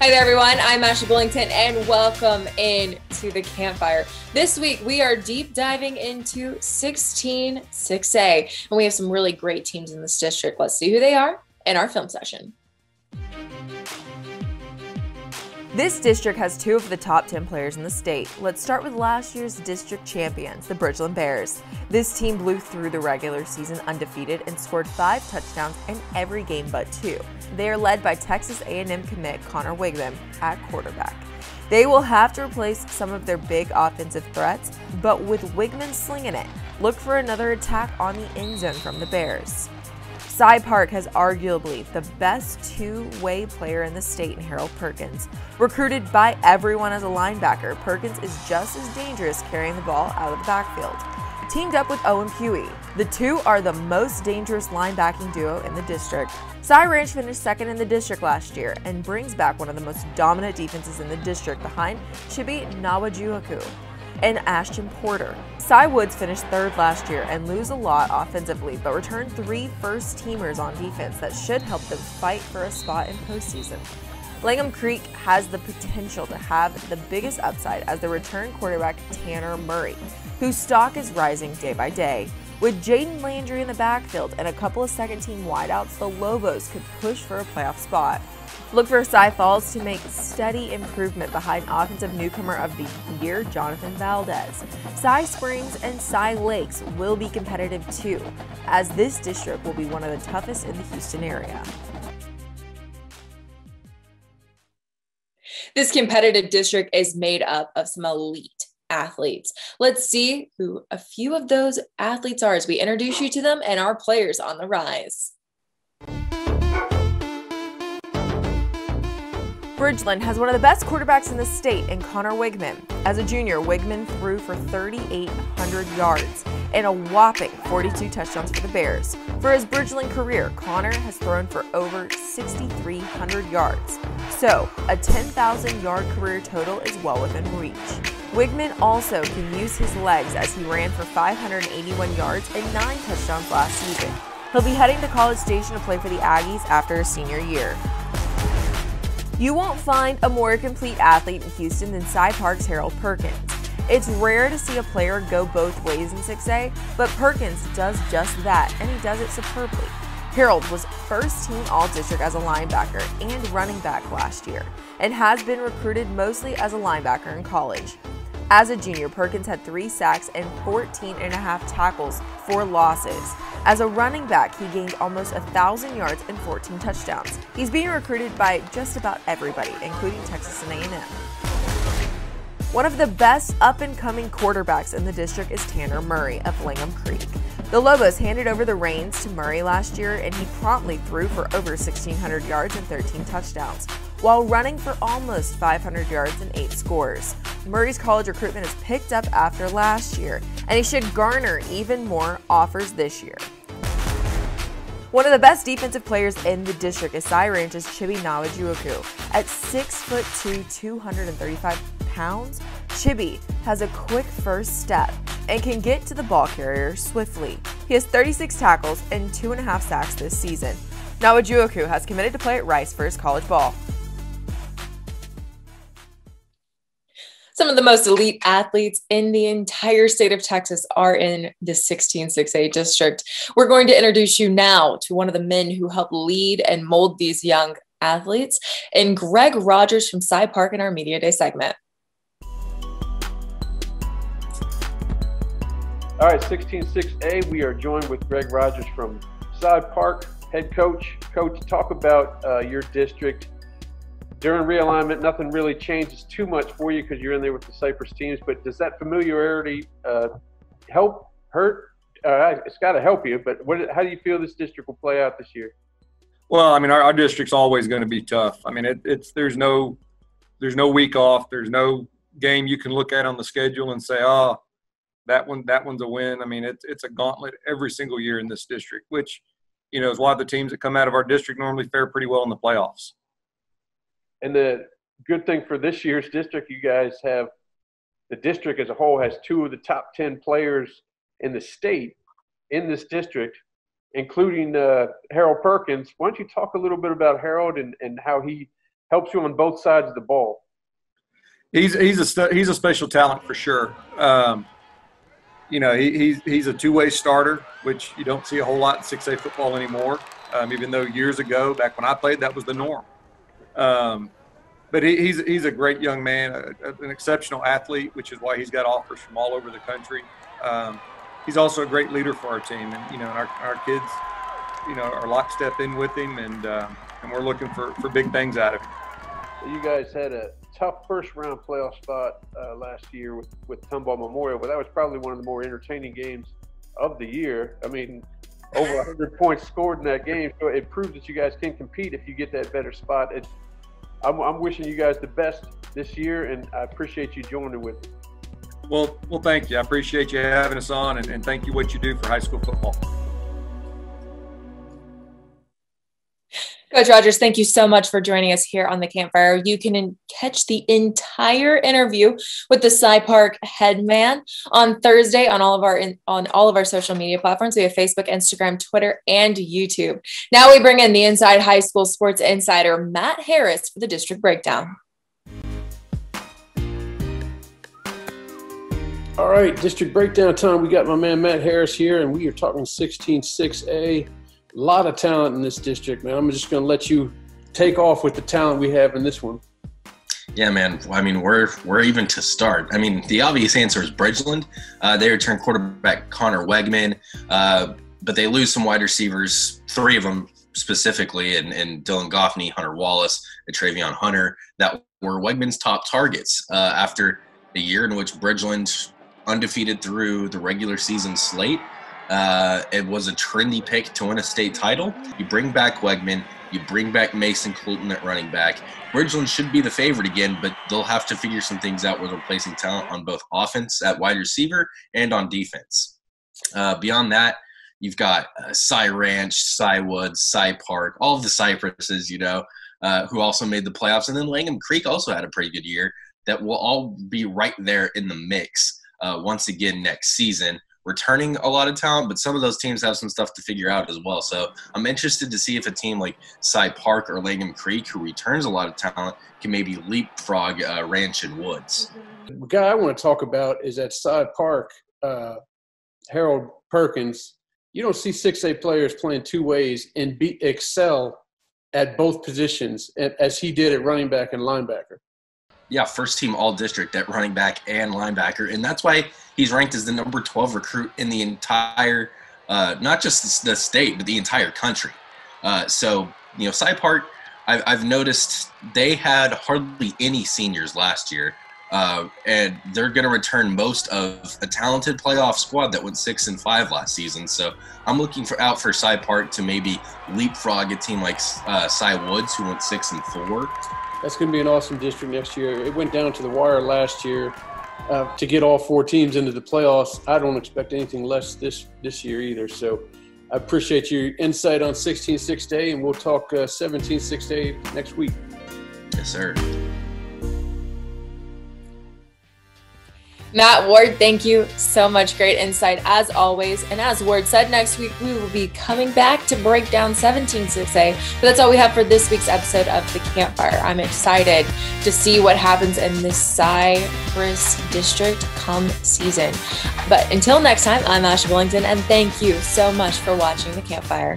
Hi there, everyone. I'm Ashley Bullington, and welcome in to the Campfire. This week, we are deep diving into 16-6A, and we have some really great teams in this district. Let's see who they are in our film session. This district has two of the top 10 players in the state. Let's start with last year's district champions, the Bridgeland Bears. This team blew through the regular season undefeated and scored 5 touchdowns in every game but 2. They are led by Texas A&M commit Connor Wigman at quarterback. They will have to replace some of their big offensive threats, but with Wigman slinging it, look for another attack on the end zone from the Bears. Cy Park has arguably the best two-way player in the state in Harold Perkins. Recruited by everyone as a linebacker, Perkins is just as dangerous carrying the ball out of the backfield. Teamed up with Owen Pewee, the two are the most dangerous linebacking duo in the district. Cy Ranch finished second in the district last year and brings back one of the most dominant defenses in the district behind Chibi Nawajuaku and Ashton Porter. Cy Woods finished third last year and lose a lot offensively, but returned 3 first-teamers on defense that should help them fight for a spot in postseason. Langham Creek has the potential to have the biggest upside as the return quarterback Tanner Murray, whose stock is rising day by day. With Jaden Landry in the backfield and a couple of second-team wideouts, the Lobos could push for a playoff spot. Look for Cy Falls to make steady improvement behind offensive newcomer of the year, Jonathan Valdez. Cy Springs and Cy Lakes will be competitive too, as this district will be one of the toughest in the Houston area. This competitive district is made up of some elite athletes. Let's see who a few of those athletes are as we introduce you to them and our players on the rise. Bridgeland has one of the best quarterbacks in the state in Connor Wigman. As a junior, Wigman threw for 3,800 yards and a whopping 42 touchdowns for the Bears. For his Bridgeland career, Connor has thrown for over 6,300 yards. So, a 10,000-yard career total is well within reach. Wigman also can use his legs as he ran for 581 yards and 9 touchdowns last season. He'll be heading to College Station to play for the Aggies after his senior year. You won't find a more complete athlete in Houston than Cy Park's Harold Perkins. It's rare to see a player go both ways in 6A, but Perkins does just that, and he does it superbly. Harold was first-team All-District as a linebacker and running back last year, and has been recruited mostly as a linebacker in college. As a junior, Perkins had 3 sacks and 14.5 tackles for losses. As a running back, he gained almost 1,000 yards and 14 touchdowns. He's being recruited by just about everybody, including Texas and A&M. One of the best up-and-coming quarterbacks in the district is Tanner Murray of Langham Creek. The Lobos handed over the reins to Murray last year, and he promptly threw for over 1,600 yards and 13 touchdowns, while running for almost 500 yards and 8 scores. Murray's college recruitment has picked up after last year, and he should garner even more offers this year. One of the best defensive players in the district is Cy Ranch's Chibi Nawajuaku. At 6'2", 235 pounds, Chibi has a quick first step and can get to the ball carrier swiftly. He has 36 tackles and 2.5 sacks this season. Nawajuaku has committed to play at Rice for his college ball. Some of the most elite athletes in the entire state of Texas are in the 16-6A district. We're going to introduce you now to one of the men who helped lead and mold these young athletes, and Greg Rogers from Cy Park in our Media Day segment. All right, 16-6A, we are joined with Greg Rogers from Cy Park, head coach. Coach, talk about your district. During realignment, nothing really changes too much for you because you're in there with the Cypress teams, but does that familiarity help, hurt? It's got to help you, but how do you feel this district will play out this year? Well, I mean, our district's always going to be tough. I mean, there's no week off. There's no game you can look at on the schedule and say, oh, that one's a win. I mean, it's a gauntlet every single year in this district, which, you know, is why the teams that come out of our district normally fare pretty well in the playoffs. And the good thing for this year's district, you guys have the district as a whole has 2 of the top 10 players in the state in this district, including Harold Perkins. Why don't you talk a little bit about Harold and how he helps you on both sides of the ball. He's a special talent for sure. You know, he's a two-way starter, which you don't see a whole lot in 6A football anymore. Even though years ago, back when I played, that was the norm. But he's a great young man, an exceptional athlete, which is why he's got offers from all over the country. He's also a great leader for our team, and you know, our kids, you know, are lockstep in with him, and we're looking for big things out of him. You guys had a tough first-round playoff spot last year with Tomball Memorial, but that was probably one of the more entertaining games of the year. I mean, over 100 points scored in that game, so it proves that you guys can compete if you get that better spot. I'm wishing you guys the best this year, and I appreciate you joining with me. Well, thank you. I appreciate you having us on, and thank you what you do for high school football. Coach Rogers, thank you so much for joining us here on the Campfire. You can catch the entire interview with the Cy Park head man on Thursday on all of our social media platforms. We have Facebook, Instagram, Twitter, and YouTube. Now we bring in the Inside High School Sports Insider, Matt Harris, for the district breakdown. All right, district breakdown time. We got my man Matt Harris here, and we are talking 16-6A. A lot of talent in this district, man. I'm just going to let you take off with the talent we have in this one. Yeah, man. I mean, we're even to start. I mean, the obvious answer is Bridgeland. They return quarterback Connor Wegman, but they lose some wide receivers, 3 of them specifically, and Dylan Goffney, Hunter Wallace, and Travion Hunter, that were Wegman's top targets after a year in which Bridgeland undefeated through the regular season slate. It was a trendy pick to win a state title. You bring back Wegman, you bring back Mason Cluton at running back. Bridgeland should be the favorite again, but they'll have to figure some things out with replacing talent on both offense at wide receiver and on defense. Beyond that, you've got Cy Ranch, Cy Woods, Cy Park, all of the Cypresses, you know, who also made the playoffs. And then Langham Creek also had a pretty good year that will all be right there in the mix once again next season. Returning a lot of talent, but some of those teams have some stuff to figure out as well. So I'm interested to see if a team like Cy Park or Langham Creek, who returns a lot of talent, can maybe leapfrog Ranch and Woods. The guy I want to talk about is at Cy Park, Harold Perkins. You don't see 6A players playing two ways and excel at both positions as he did at running back and linebacker. Yeah, first team all district at running back and linebacker. And that's why he's ranked as the number 12 recruit in the entire, not just the state, but the entire country. So, you know, Cy Park, I've noticed they had hardly any seniors last year. And they're going to return most of a talented playoff squad that went 6-5 last season. So I'm looking out for Cy Park to maybe leapfrog a team like Cy Woods, who went 6-4. That's going to be an awesome district next year. It went down to the wire last year to get all 4 teams into the playoffs. I don't expect anything less this year either. So I appreciate your insight on 16-6A, and we'll talk 17-6A next week. Yes, sir. Matt, Ward, thank you so much. Great insight as always. And as Ward said, next week we will be coming back to break down 17-6A. But that's all we have for this week's episode of The Campfire. I'm excited to see what happens in this Cypress district come season. But until next time, I'm Ashley Willington, and thank you so much for watching The Campfire.